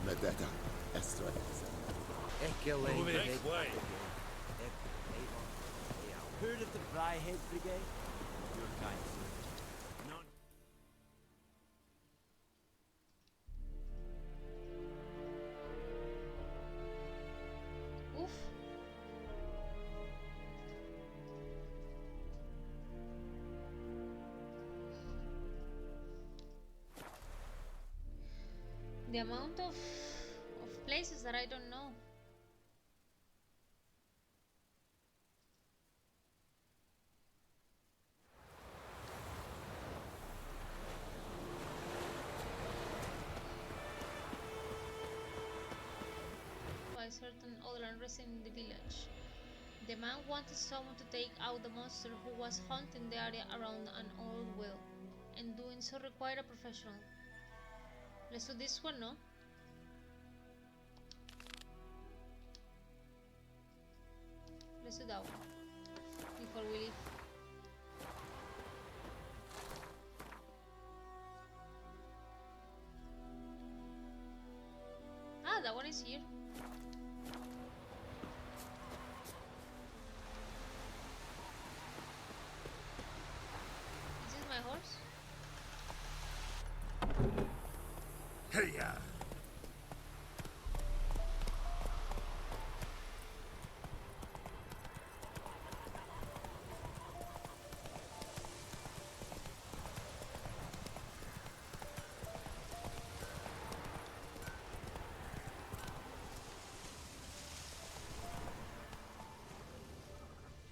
med detta SOS. Make way. Heard of the Bryhead Brigade? Your kind, sir. None. Uf. The amount of places that I don't know. By certain other resident in the village. The man wanted someone to take out the monster who was haunting the area around an old well, and doing so required a professional. Let's do this one, no? Let's do that one before we leave. Ah, that one is here. Is this my horse? Hey-ya!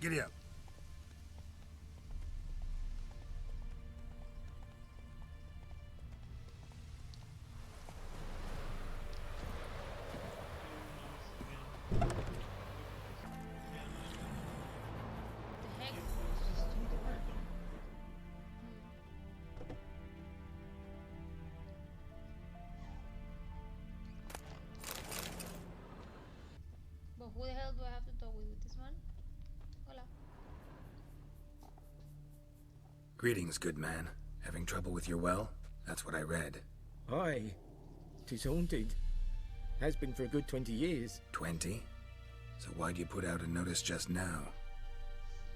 Giddy up. The heck? But who the hell do I have to talk with this man? Hola. Greetings, good man. Having trouble with your well? That's what I read. Aye. 'Tis haunted. Has been for a good 20 years. 20? So why'd you put out a notice just now?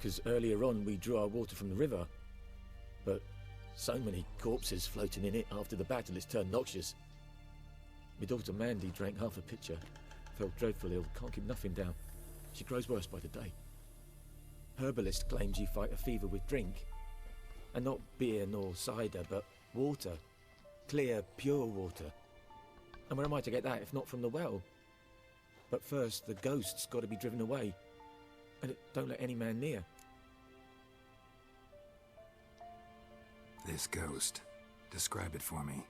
'Cause earlier on we drew our water from the river. But so many corpses floating in it after the battle it's turned noxious. My daughter Mandy drank half a pitcher. Felt dreadful ill, can't keep nothing down. She grows worse by the day. Herbalist claims you fight a fever with drink. And not beer nor cider, but water. Clear, pure water. And where am I to get that if not from the well? But first, the ghost's got to be driven away. And don't let any man near. This ghost. Describe it for me.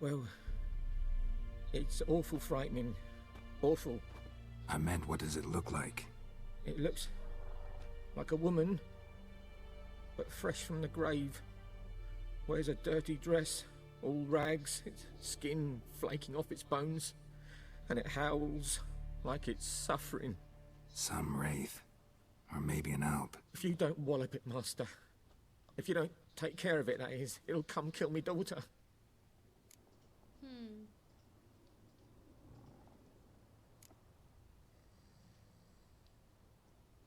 Well, it's awful frightening. Awful. I meant, what does it look like? It looks like a woman, but fresh from the grave. Wears a dirty dress, all rags, its skin flaking off its bones, and it howls like it's suffering. Some wraith. Or maybe an alp. If you don't wallop it, Master, if you don't take care of it, that is, it'll come kill me daughter.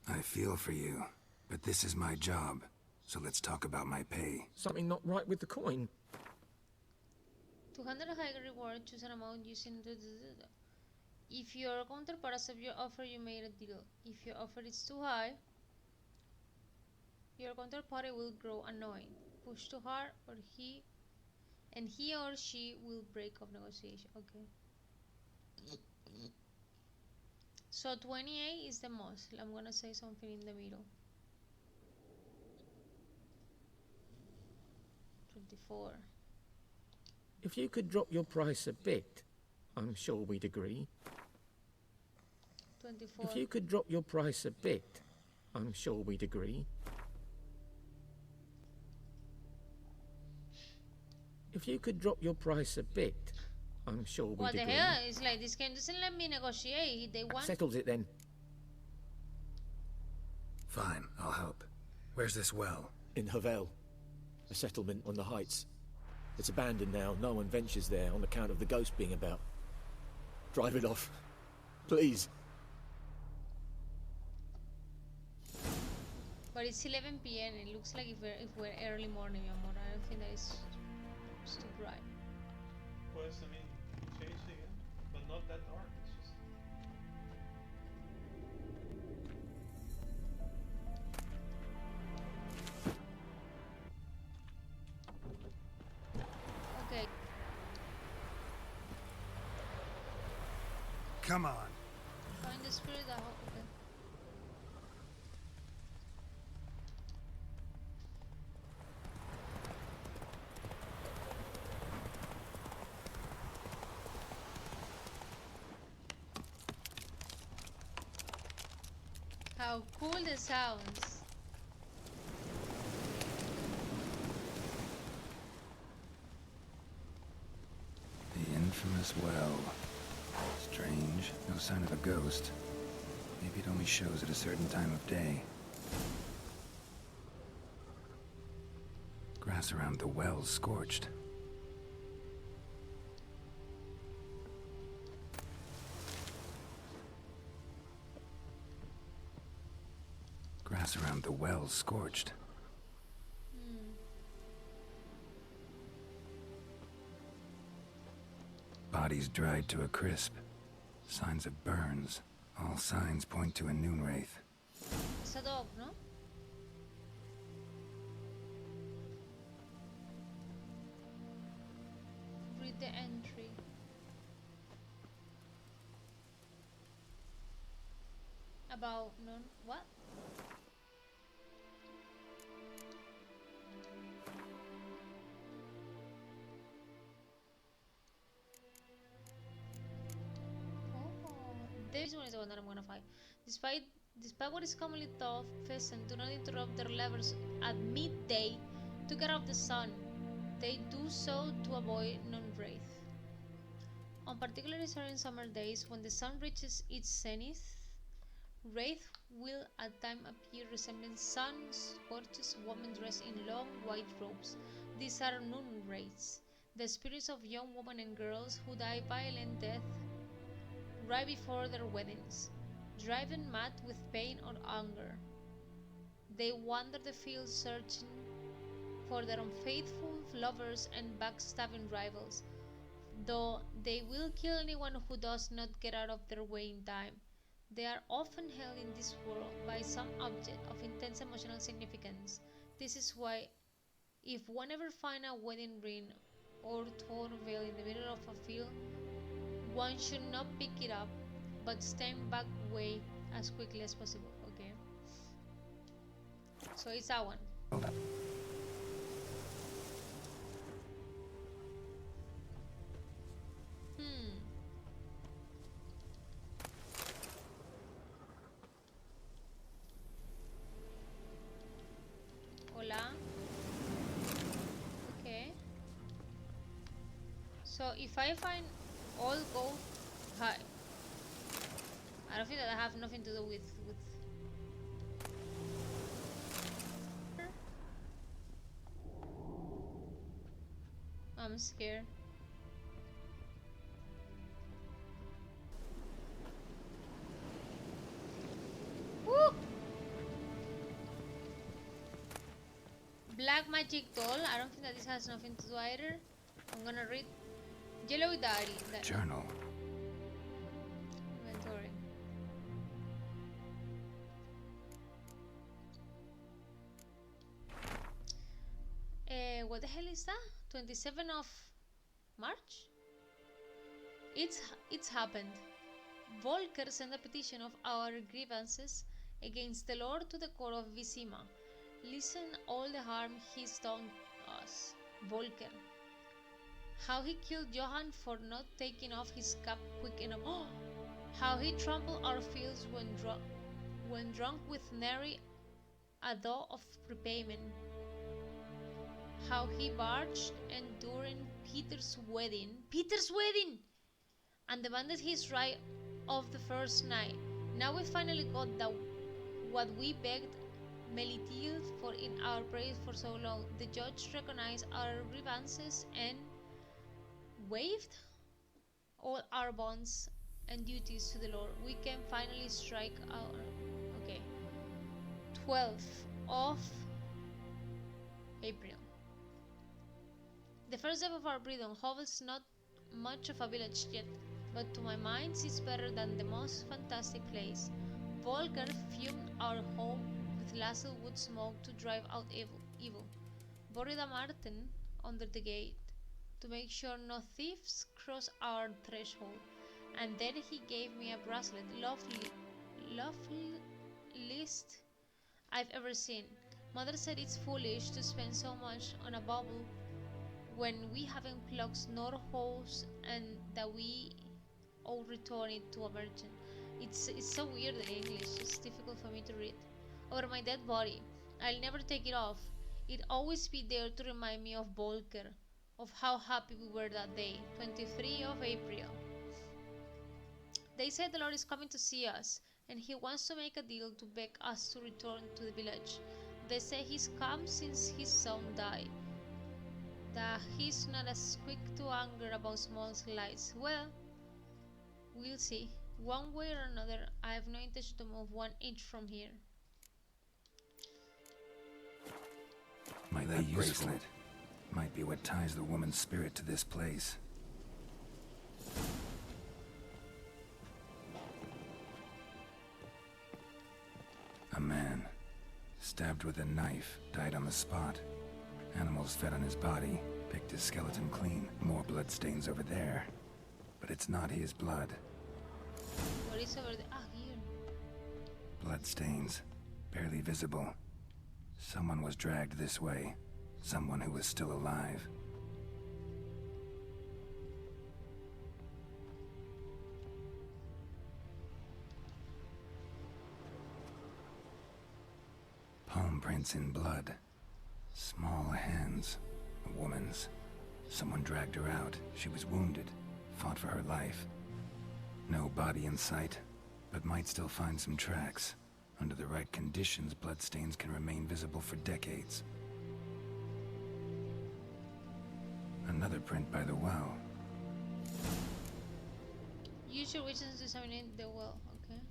I feel for you, but this is my job, so let's talk about my pay. Something not right with the coin. To handle a higher reward, choose an amount using If your counterpart accepts your offer, you made a deal. If your offer is too high, your counterparty will grow annoyed, push too hard, or he or she will break off negotiation. Okay. So 28 is the most. I'm gonna say something in the middle. 24. If you could drop your price a bit, I'm sure we'd agree. 24. If you could drop your price a bit, I'm sure we'd agree. If you could drop your price a bit, I'm sure we'd What agree. the hell? It's like this game doesn't let me negotiate. They want. Settles it then. Fine, I'll help. Where's this well? In Havel, a settlement on the heights. It's abandoned now. No one ventures there on account of the ghost being about. Drive it off. Please. But it's 11 p.m. It looks like if we're early morning, mi amor. I don't think that it's too bright. Pues, I mean, change again, but not that dark. It's just. Okay. Come on. Find the spirit that okay. How cool this sounds. The infamous well. Strange. No sign of a ghost. Maybe it only shows at a certain time of day. Grass around the well's scorched. Grass around the well's scorched. Bodies dried to a crisp. Signs of burns. All signs point to a noon wraith. It's a dog, no? Read the entry. About none. What? This one is the one that I'm gonna fight. Despite what is commonly thought, pheasants do not interrupt their labors at midday to get off the sun. They do so to avoid non-wraith. On particularly certain summer days, when the sun reaches its zenith, wraith will at times appear resembling sun-scorched women dressed in long white robes. These are noon wraiths, the spirits of young women and girls who die violent death right before their weddings, driven mad with pain or anger. They wander the fields searching for their unfaithful lovers and backstabbing rivals, though they will kill anyone who does not get out of their way in time. They are often held in this world by some object of intense emotional significance. This is why, if one ever finds a wedding ring or torn veil in the middle of a field, one should not pick it up, but stand back away as quickly as possible. Okay. So it's that one. Hola. Okay. So if I find all gold, hi. I don't think that I have nothing to do with. I'm scared. Woo! Black magic doll. I don't think that this has nothing to do either. I'm gonna read. Yellow diary. Journal. Inventory. What the hell is that? 27th of March? It's happened. Volker sent a petition of our grievances against the Lord to the court of Vizima. Listen all the harm he's done us. Volker. How he killed Johann for not taking off his cap quick enough. Oh! How he trampled our fields when drunk with nary a thought of repayment. How he barged in during Peter's wedding. Peter's wedding! And demanded his right of the first night. Now we finally got what we begged Melitil for in our praise for so long. The judge recognized our grievances and waived all our bonds and duties to the Lord, we can finally strike our. Okay. 12th of April. The first day of our freedom. Hovel's not much of a village yet, but to my mind it's better than the most fantastic place. Volker fumed our home with lasso wood smoke to drive out evil. Buried a marten under the gate to make sure no thieves cross our threshold. And then he gave me a bracelet, loveliest I've ever seen. Mother said it's foolish to spend so much on a bauble when we haven't plucked nor holes, and that we all return it to a merchant. It's so weird in English, it's difficult for me to read. Over my dead body, I'll never take it off. It'll always be there to remind me of Volker, of how happy we were that day, 23 of April. They say the Lord is coming to see us, and he wants to make a deal to beg us to return to the village. They say he's come since his son died, that he's not as quick to anger about small slights. Well, we'll see. One way or another, I have no intention to move 1 inch from here. Might be useful. Might be what ties the woman's spirit to this place. A man, stabbed with a knife, died on the spot. Animals fed on his body, picked his skeleton clean. More bloodstains over there. But it's not his blood. What is over there? Ah, here. Bloodstains, barely visible. Someone was dragged this way. Someone who was still alive. Palm prints in blood. Small hands. A woman's. Someone dragged her out. She was wounded. Fought for her life. No body in sight, but might still find some tracks. Under the right conditions, bloodstains can remain visible for decades. Another print by the well. Use your wisdom to examine the well, okay?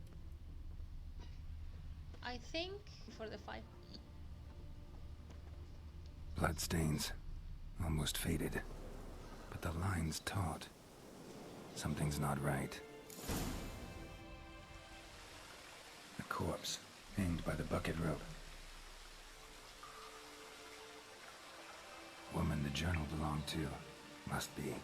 I think for the 5. Bloodstains. Almost faded. But the line's taut. Something's not right. A corpse, hanged by the bucket rope. Woman the journal belonged to. Must be.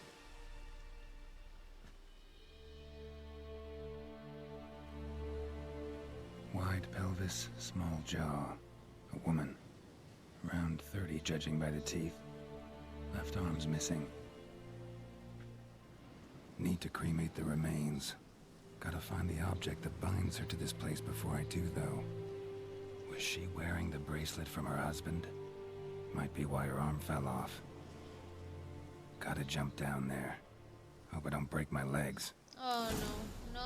Wide pelvis, small jaw. A woman. Around 30, judging by the teeth. Left arm's missing. Need to cremate the remains. Gotta find the object that binds her to this place before I do, though. Was she wearing the bracelet from her husband? Might be why her arm fell off. Gotta jump down there. Hope I don't break my legs. Oh no. No.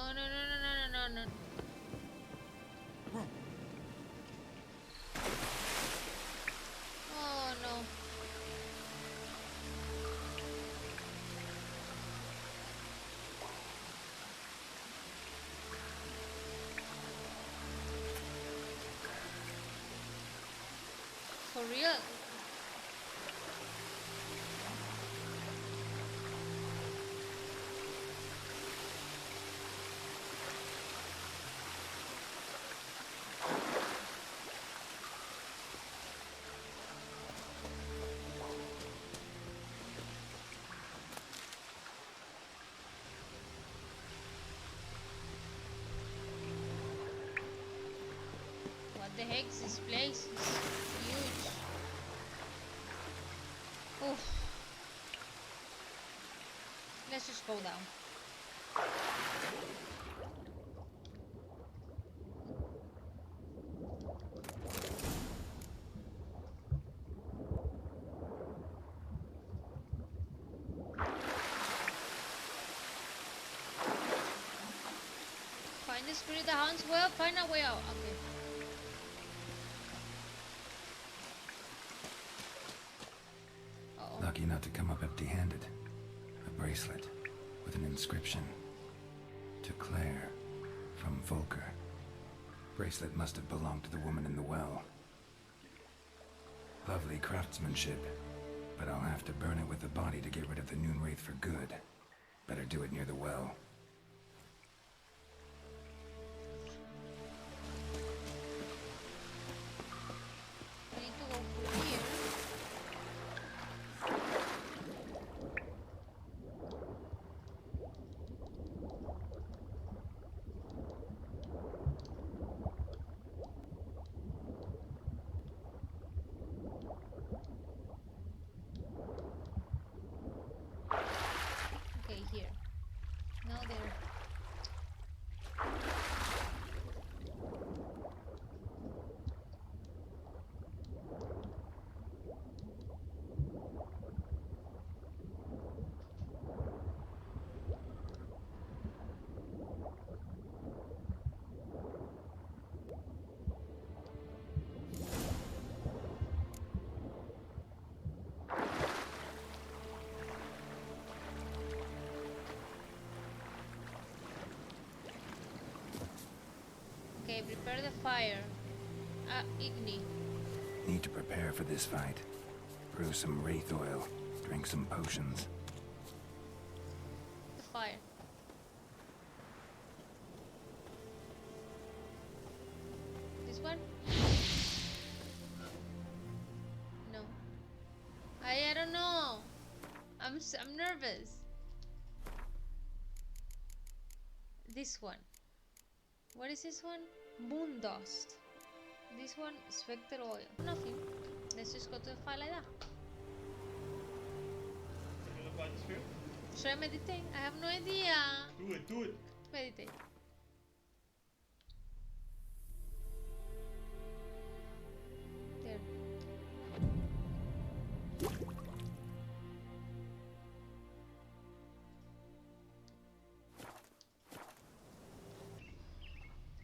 Oh no. For real? What the heck is this place? It's huge. Oof. Let's just go down. Find the spirit that haunts well, find a way out. Okay. Uh-oh. Lucky not to come up empty-handed. A bracelet with an inscription. To Claire, from Volker. Bracelet must have belonged to the woman in the well. Lovely craftsmanship, but I'll have to burn it with the body to get rid of the Noon Wraith for good. Better do it near the well. I need to go through here. Okay, here. Now there. Okay, prepare the fire. Igni. Need to prepare for this fight. Brew some wraith oil. Drink some potions. The fire. This one? No. I don't know. I'm nervous. This one. What is this one? Moon dust. This one, specter oil. Nothing. Let's just go to the fire like that. Can you look like this here? Should I meditate? I have no idea. Do it, do it. Meditate. There.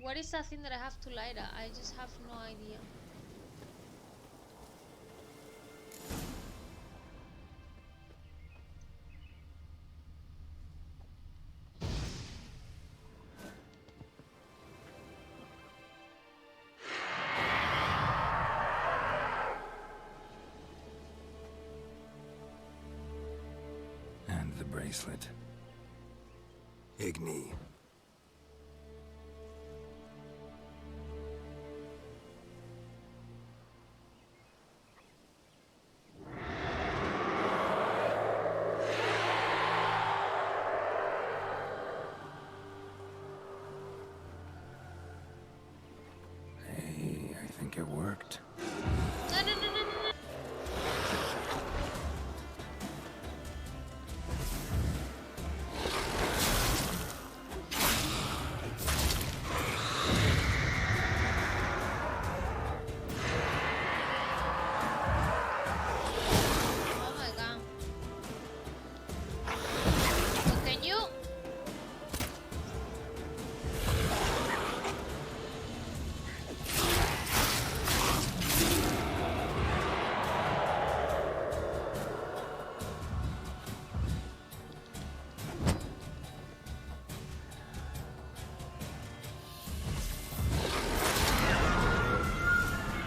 What is that thing that I have to light at? I just have no idea. And the bracelet. Igni. Hey, I think it worked. No, no, no, no, no, no. Oh my god. Can you?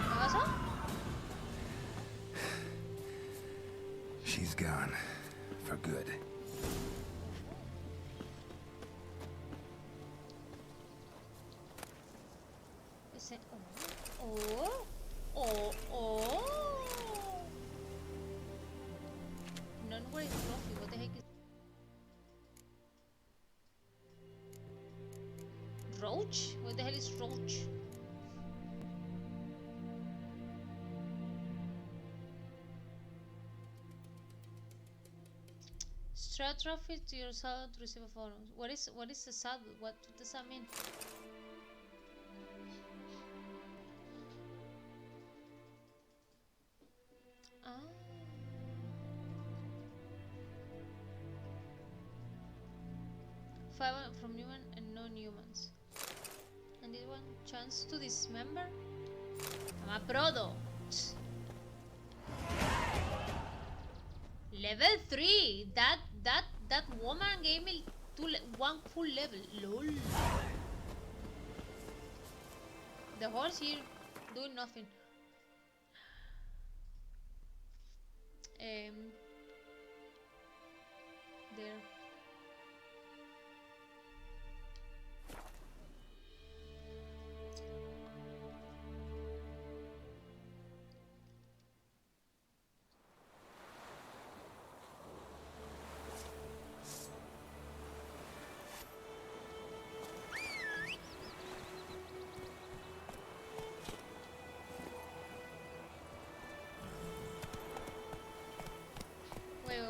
¿Qué pasó? She's gone. For good. Is it? Oh, oh, oh. Non-worry trophy. What the heck is? Roach? What the hell is roach? Straw trophy to your saddle to receive a bonus. What is the saddle? What does that mean? Ah. Five from human and non-humans. And this one, chance to dismember. I'm a pro though. Level 3. That woman gave me One full level. LOL. The horse here doing nothing. There.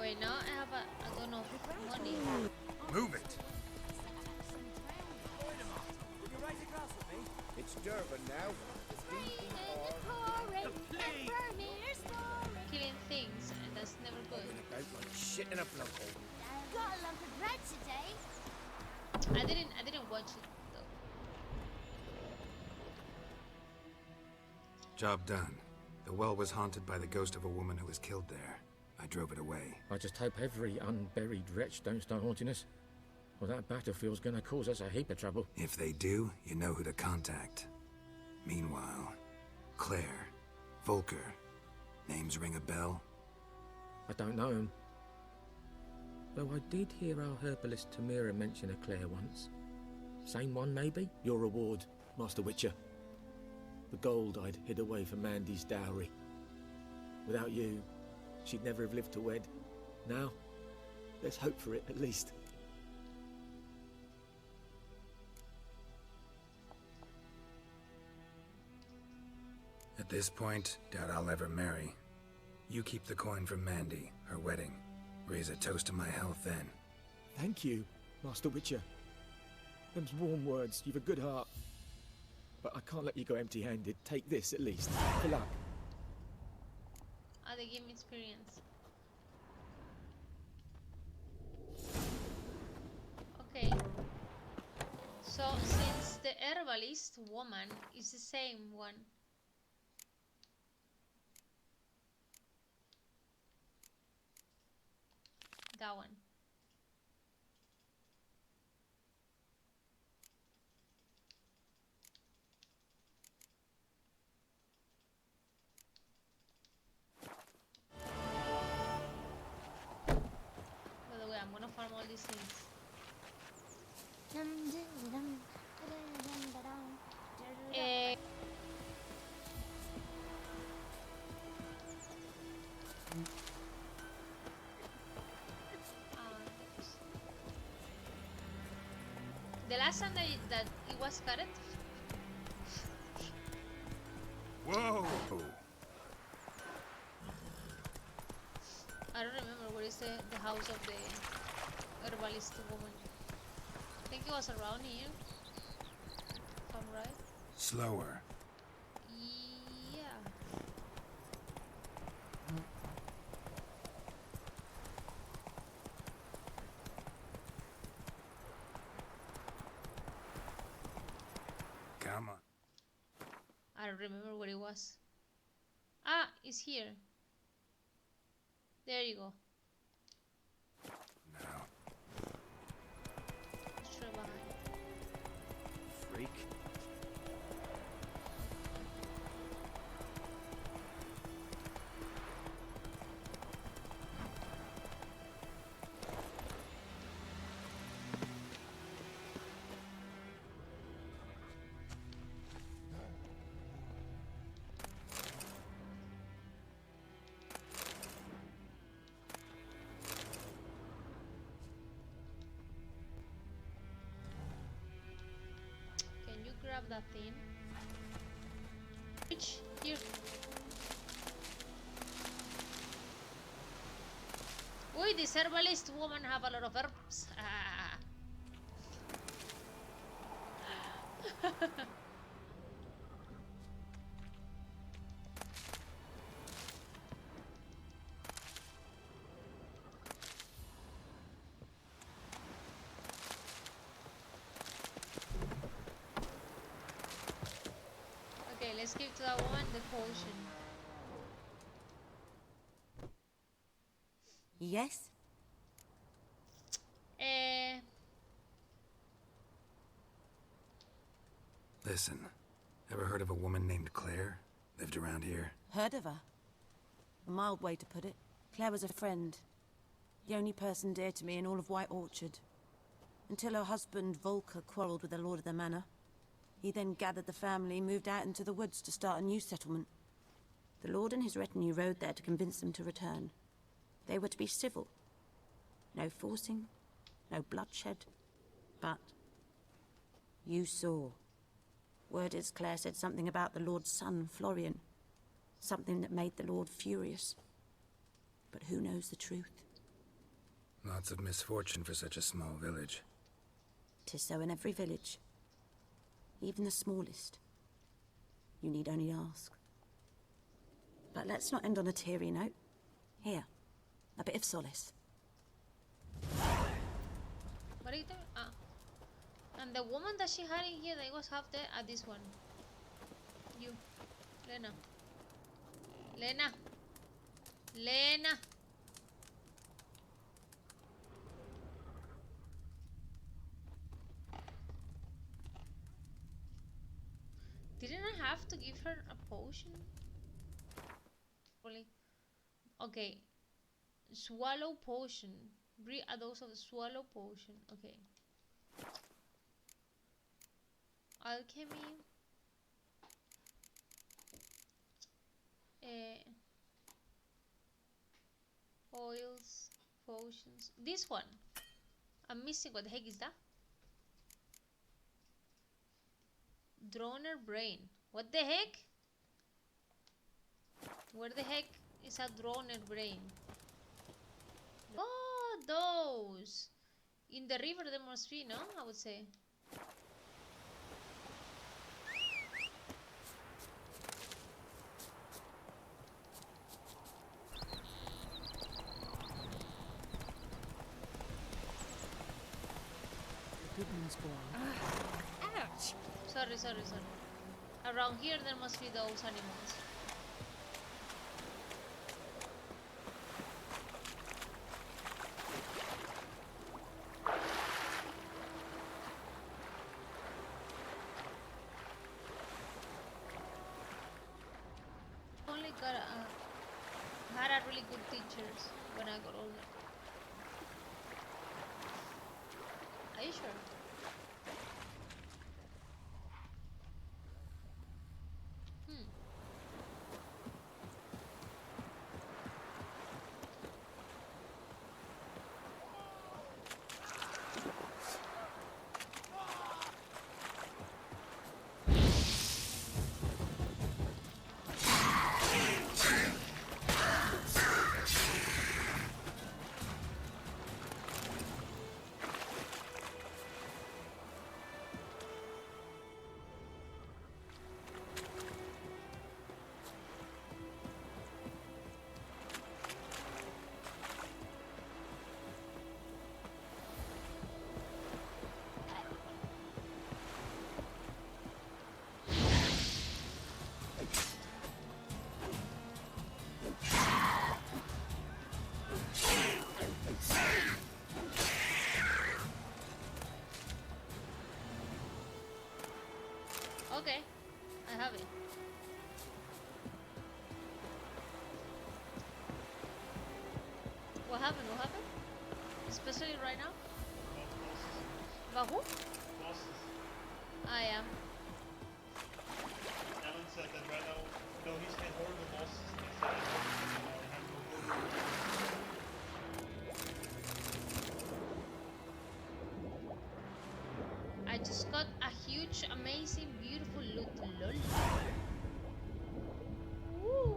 Wait, now I have I don't know, money. Move it. It's Durban now. Killing things, and that's never good. About like shit in a plug hole. Got a lump of bread today. I didn't watch it though. Job done. The well was haunted by the ghost of a woman who was killed there. I drove it away. I just hope every unburied wretch don't start haunting us. Well, that battlefield's gonna cause us a heap of trouble. If they do, you know who to contact. Meanwhile, Claire, Volker, names ring a bell? I don't know him. Though I did hear our herbalist Tamira mention a Claire once. Same one, maybe? Your reward, Master Witcher. The gold I'd hid away for Mandy's dowry. Without you, she'd never have lived to wed. Now, there's hope for it, at least. At this point, doubt I'll ever marry. You keep the coin from Mandy, her wedding. Raise a toast to my health then. Thank you, Master Witcher. Them's warm words, you've a good heart. But I can't let you go empty-handed. Take this, at least. For luck. They give me experience. Okay. So, since the herbalist woman is the same one. That one. By the way, I'm gonna farm all these things. Eh, the last time that it was cut, Whoa! I don't remember where is the house of the herbalist woman. I think it was around here, if I'm right. Slower. Yeah. Come on. I don't remember where it was. Ah, it's here. There you go. Now. Let's try behind. Freak. Can you grab that thing? Reach here. Uy, this herbalist woman have a lot of herbs. Ah. Okay, let's give to that woman the potion. Yes? Listen, ever heard of a woman named Claire? Lived around here? Heard of her? A mild way to put it. Claire was a friend. The only person dear to me in all of White Orchard. Until her husband, Volker, quarreled with the lord of the manor. He then gathered the family and moved out into the woods to start a new settlement. The lord and his retinue rode there to convince them to return. They were to be civil. No forcing, no bloodshed. But you saw. Word is Claire said something about the lord's son, Florian. Something that made the lord furious. But who knows the truth? Lots of misfortune for such a small village. 'Tis so in every village. Even the smallest. You need only ask. But let's not end on a teary note. Here, a bit of solace. What are you doing? Ah. And the woman that she had in here that was half dead at this one. You. Lena. Lena. Lena. Didn't I have to give her a potion? Really? Okay. Swallow potion. Breathe a dose of swallow potion. Okay. Alchemy. Oils. Potions. This one. I'm missing. What the heck is that? Droner brain. What the heck? Where the heck is a droner brain? Oh, those. In the river there must be, no? I would say. Goodman's boy. Ouch! Sorry. Around here there must be those animals. Only got had a really good teachers when I got older. Are you sure? Okay, I have it. What happened? Especially right now? About who? Bosses. I am. Alan said that right now, no, he's had horrible bosses. They said I have no hope. I just got a huge, amazing, beautiful loot. Lol. Woo.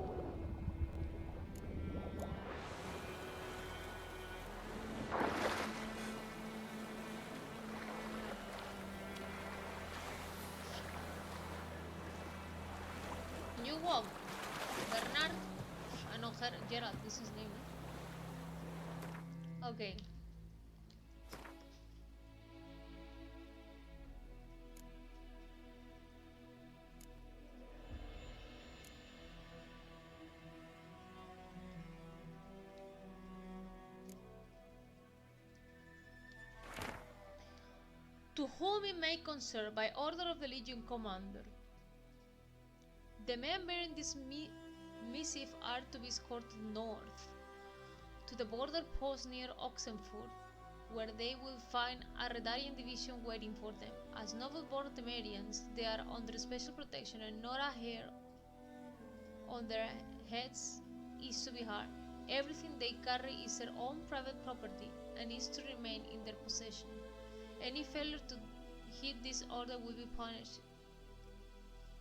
New walk. Bernard. No, Gerald. This is his name. Okay. To whom it may concern, by order of the Legion Commander. The men bearing this missive are to be escorted north, to the border post near Oxenford, where they will find a Redarian division waiting for them. As noble-born Temerians, they are under special protection and not a hair on their heads is to be harmed. Everything they carry is their own private property and is to remain in their possession. Any failure to heed this order will be punished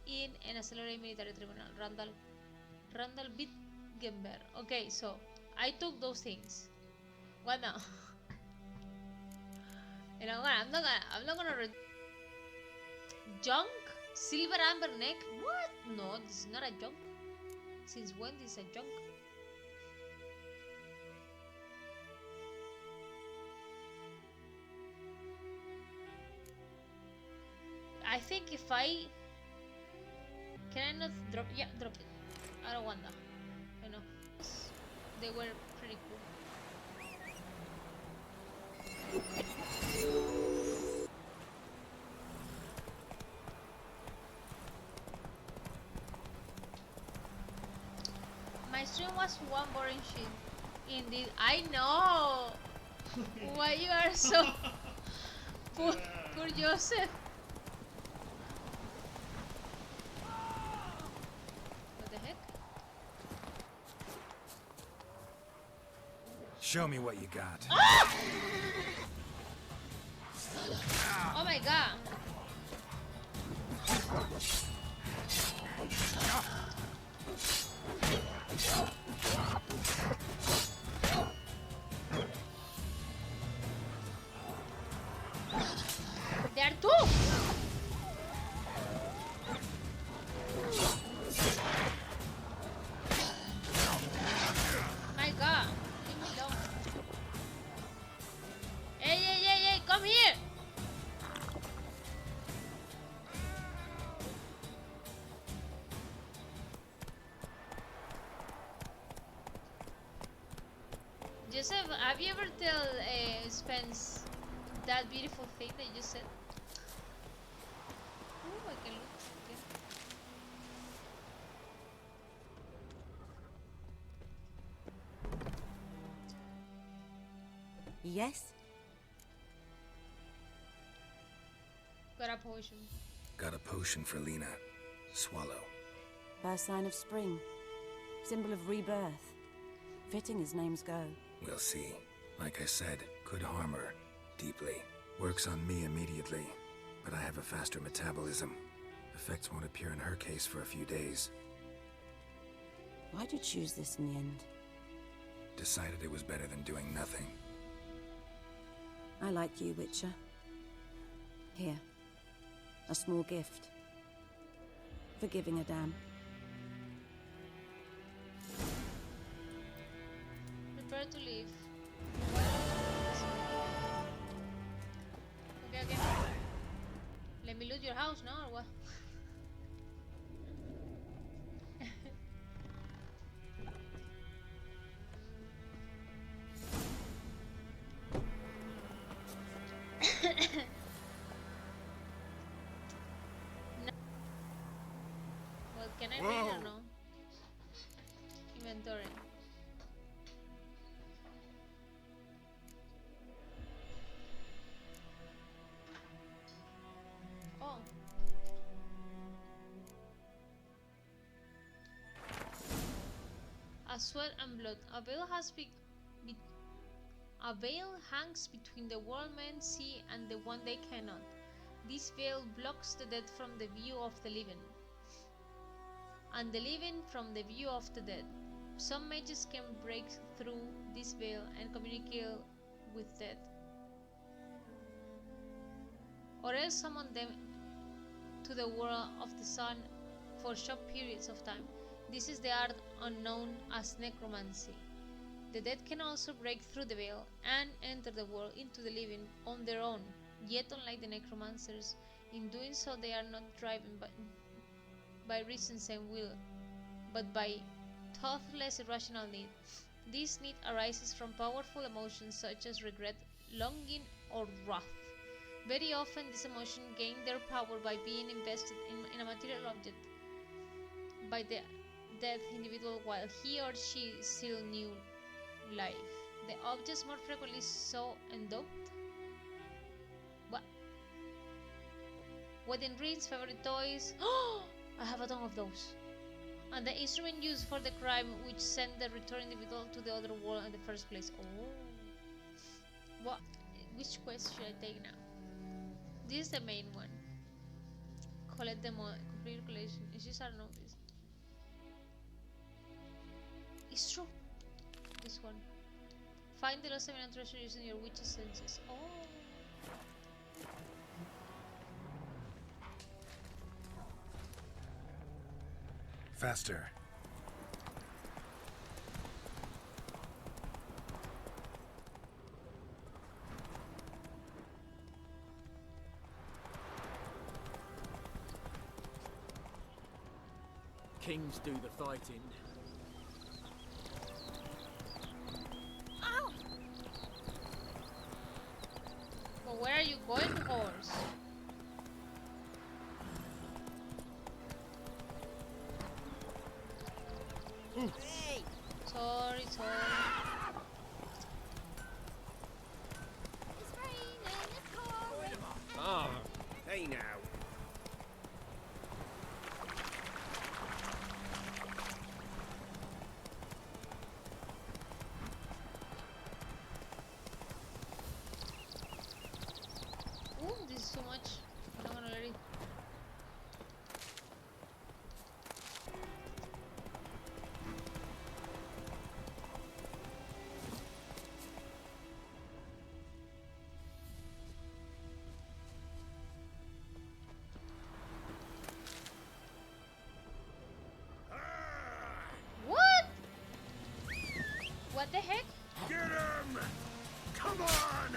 in an accelerated military tribunal. Randall Wittgenberg. Okay, so I took those things. What now? And I'm not gonna read junk? Silver amber neck? What? No, this is not a junk. Since when this is a junk? I think if I... Can I not drop? Yeah, drop it. I don't want that. I know. They were pretty cool. My stream was one boring shit. Indeed, I know. Why you are so poor Joseph? What the heck? Show me what you got. Ah! Oh my god. There are two. My god. Leave me alone. Hey, come here. Joseph, have you ever tell Spence that beautiful thing that you said? Ooh, I can look again. Yes? Got a potion. Got a potion for Lena. Swallow. First sign of spring. Symbol of rebirth. Fitting as names go. We'll see. Like I said, could harm her. Deeply. Works on me immediately. But I have a faster metabolism. Effects won't appear in her case for a few days. Why'd you choose this in the end? Decided it was better than doing nothing. I like you, Witcher. Here. A small gift. For giving a damn. Prepare to leave. Okay. Let me loot your house now, or what? No. Well, can I read or no? Inventory. Oh. A sweat and blood. A veil hangs between the world men see and the one they cannot. This veil blocks the dead from the view of the living, and the living from the view of the dead. Some mages can break through this veil and communicate with dead, or else summon them to the world of the sun for short periods of time. This is the art known as necromancy. The dead can also break through the veil and enter the world into the living on their own, yet unlike the necromancers, in doing so they are not driven by reason's and will, but by thoughtless irrational need. This need arises from powerful emotions such as regret, longing, or wrath. Very often, this emotion gain their power by being invested in a material object by the dead individual while he or she still knew life. The objects more frequently so endowed. What? Wedding rings, favorite toys. I have a ton of those. And the instrument used for the crime which sent the returned individual to the other world in the first place. Oh. What? Which quest should I take now? This is the main one. Collect the complete collection. It's just, I don't know this. It's true. This one. Find the lost Seminole treasure using your witch's senses. Oh. Faster. Kings do the fighting. Ow! But where are you going, horse? Hey! Sorry. It's raining, it's pouring. Ah, Hey now. Ooh, this is too much. I'm not gonna let it. What? What the heck? Get him! Come on!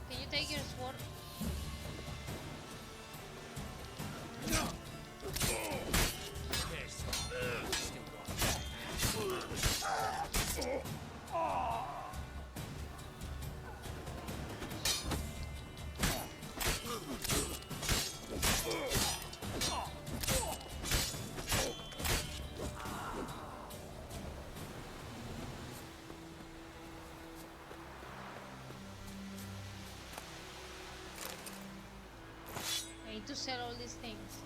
Can you take your sword? I need to sell all these things.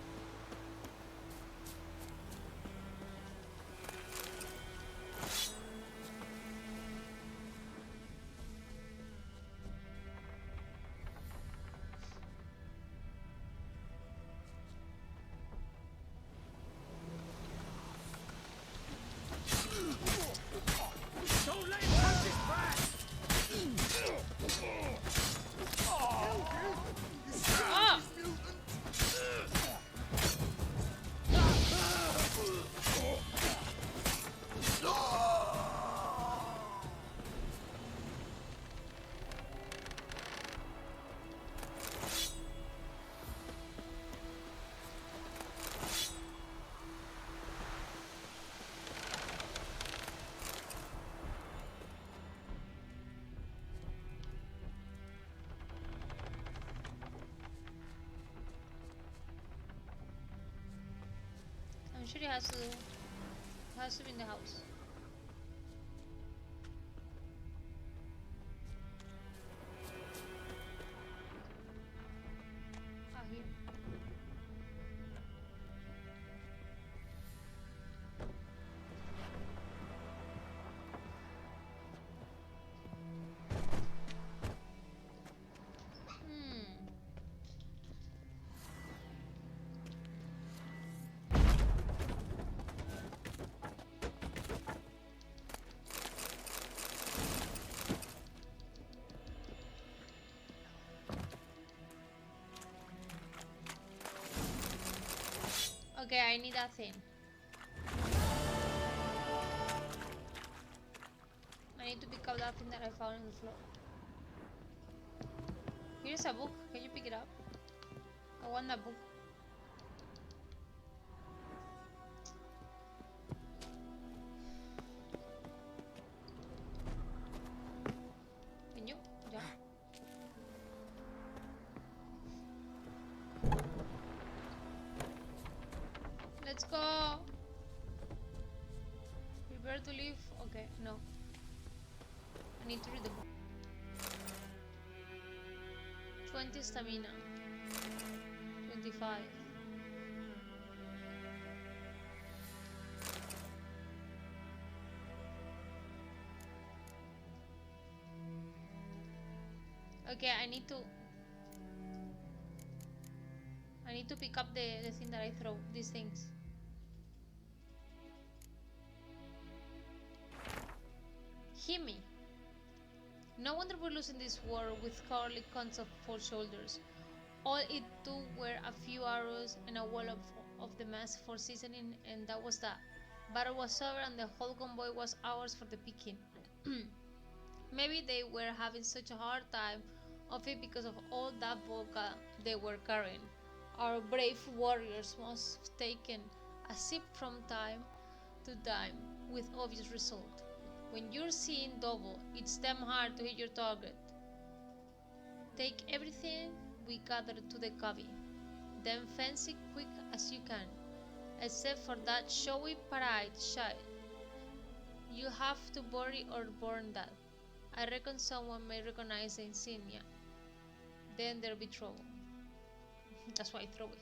Don't let him touch his back! Ah! I'm sure it has to be in the house. Ah, here. Hmm. Okay, I need that thing. I need to pick up that thing that I found on the floor. Here's a book. Can you pick it up? I want that book. Let's go. Prepare to leave. Okay, no. I need to read the book. 20 stamina. 25. Okay, I need to pick up the thing that I throw, these things. Himi. No wonder we're losing this war with cowardly cons of 4 shoulders. All it took were a few arrows and a wall of the mass for seasoning, and that was that. Battle was over and the whole convoy was ours for the picking. Maybe they were having such a hard time of it because of all that vodka they were carrying. Our brave warriors must have taken a sip from time to time with obvious result. When you're seeing double, it's damn hard to hit your target. Take everything we gather to the cubby, then fence it quick as you can, except for that showy parade shite. You have to bury or burn that. I reckon someone may recognize the insignia. Then there'll be trouble. That's why I throw it.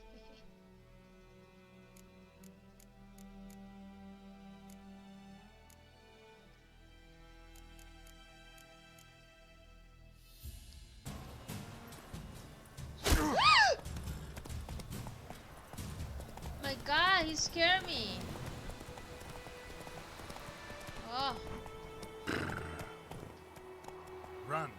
My God, he scared me. Oh. Run.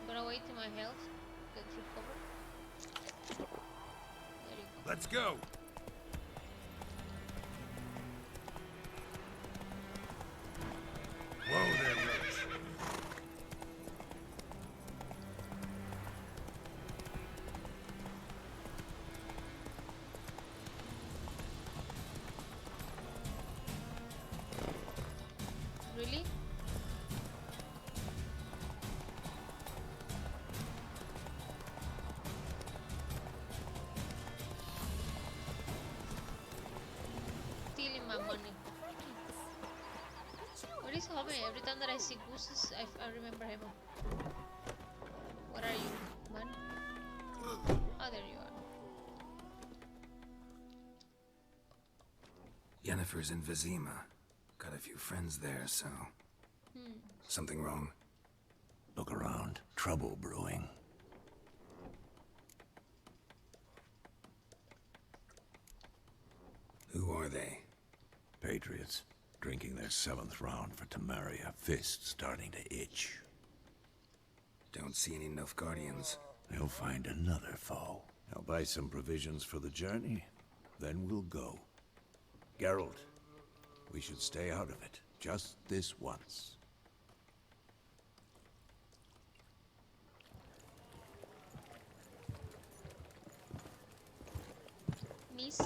I'm gonna wait till my health gets recovered. There you go. Let's go. Whoa there, Roach. Really? Stealing my money. What is happening? Every time that I see gooses, I remember him. What are you, man? Oh, there you are. Yennefer's in Vizima. Got a few friends there, so... Something wrong? Look around. Trouble brewing. Who are they? Patriots. Drinking their 7th round for Tamaria. Fists starting to itch. Don't see any Nilfgaardians. They'll find another foe. I'll buy some provisions for the journey. Then we'll go. Geralt, we should stay out of it. Just this once. Miss?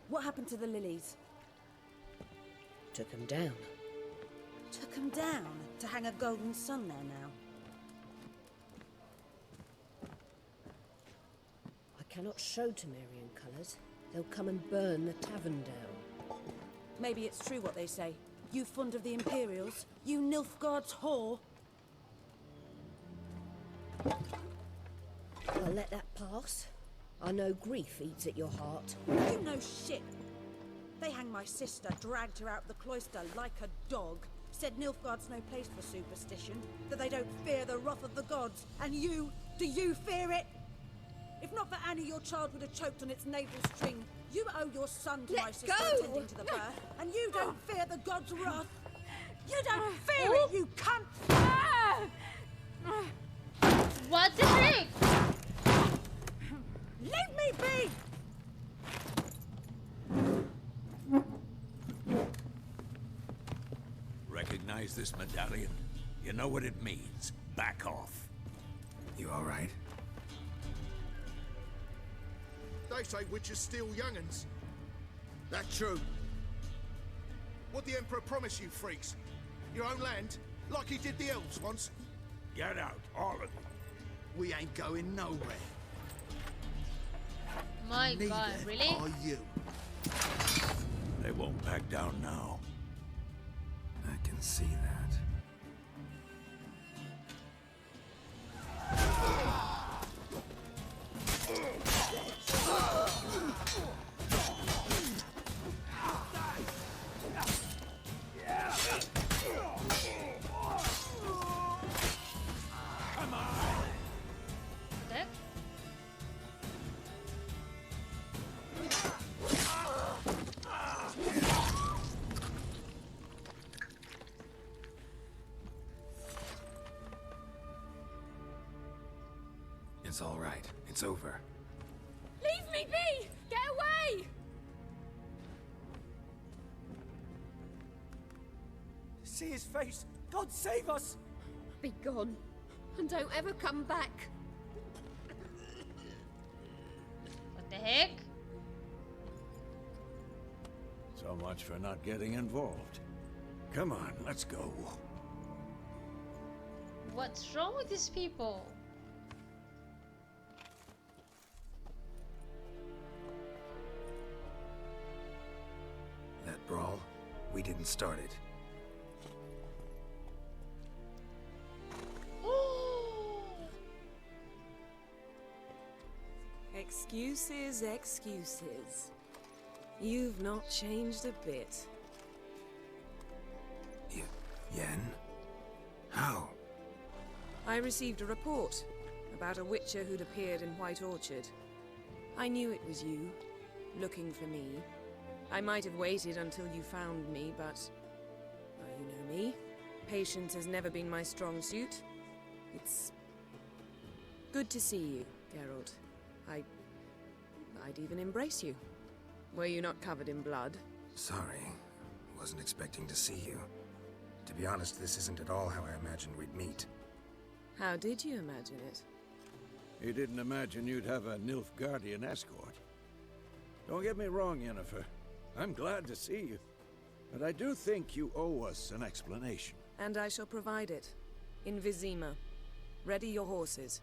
What happened to the lilies? Took him down. Took them down to hang a golden sun there now. I cannot show Temerian colours. They'll come and burn the tavern down. Maybe it's true what they say. You fond of the Imperials? You Nilfgaard's whore? I'll let that pass. I know grief eats at your heart. You know shit. They hanged my sister, dragged her out the cloister like a dog. Said Nilfgaard's no place for superstition, that they don't fear the wrath of the gods. And you, do you fear it? If not for Annie, your child would have choked on its navel string. You owe your son to my sister attending to the birth, and you don't fear the gods' wrath. You don't fear it, you cunt! What the heck? Leave me be! Recognize this medallion? You know what it means. Back off. You all right? They say witches steal young'uns. That's true. What the Emperor promise you, freaks? Your own land? Like he did the elves once? Get out, all of you. We ain't going nowhere. My Neither god, really? are you. They won't back down now. I can see that. Dead? It's all right. It's over. Leave me be! Get away! See his face! God save us! Be gone, and don't ever come back. What the heck? So much for not getting involved. Come on, let's go. What's wrong with these people? That brawl, we didn't start it. Excuses, excuses. You've not changed a bit. Yen? How? I received a report about a witcher who'd appeared in White Orchard. I knew it was you, looking for me. I might have waited until you found me, but... well, you know me. Patience has never been my strong suit. It's... good to see you, Geralt. I'd even embrace you. Were you not covered in blood? Sorry. Wasn't expecting to see you. To be honest, this isn't at all how I imagined we'd meet. How did you imagine it? You didn't imagine you'd have a Nilfgaardian escort. Don't get me wrong, Yennefer. I'm glad to see you. But I do think you owe us an explanation. And I shall provide it. In Vizima. Ready your horses.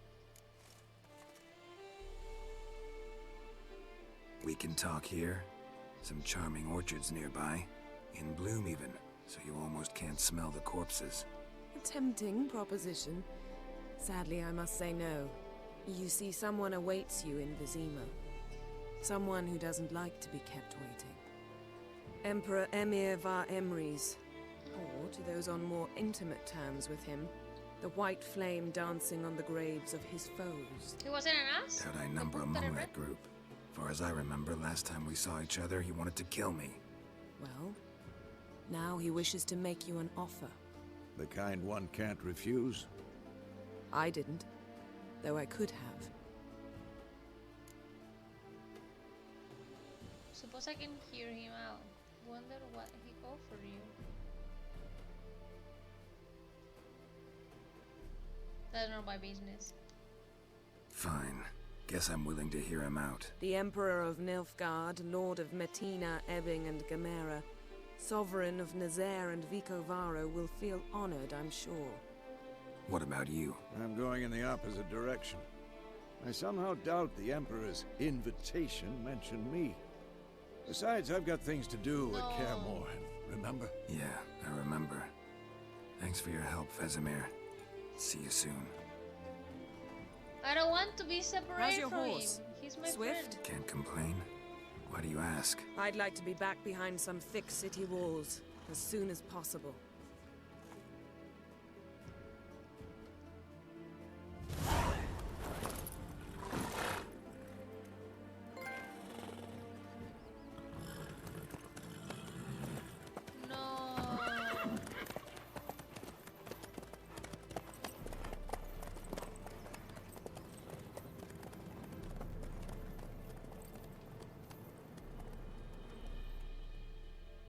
We can talk here. Some charming orchards nearby. In bloom even, so you almost can't smell the corpses. A tempting proposition. Sadly, I must say no. You see, someone awaits you in Vizima. Someone who doesn't like to be kept waiting. Emperor Emir var Emrys. Or, to those on more intimate terms with him, the white flame dancing on the graves of his foes. He wasn't an ass? Doubt I number among that group. Far as I remember, last time we saw each other, he wanted to kill me. Well, now he wishes to make you an offer. The kind one can't refuse? I didn't, though I could have. Suppose I can hear him out. Wonder what he offered you. That's not my business. Fine. Guess I'm willing to hear him out. The Emperor of Nilfgaard, Lord of Metina, Ebbing and Gamera, Sovereign of Nazaire and Vicovaro will feel honored, I'm sure. What about you? I'm going in the opposite direction. I somehow doubt the Emperor's invitation mentioned me. Besides, I've got things to do at Kaer Morhen, remember? Yeah, I remember. Thanks for your help, Vesemir. See you soon. I don't want to be separated How's your from horse? him. He's my Swift? friend. Can't complain. Why do you ask? I'd like to be back behind some thick city walls as soon as possible.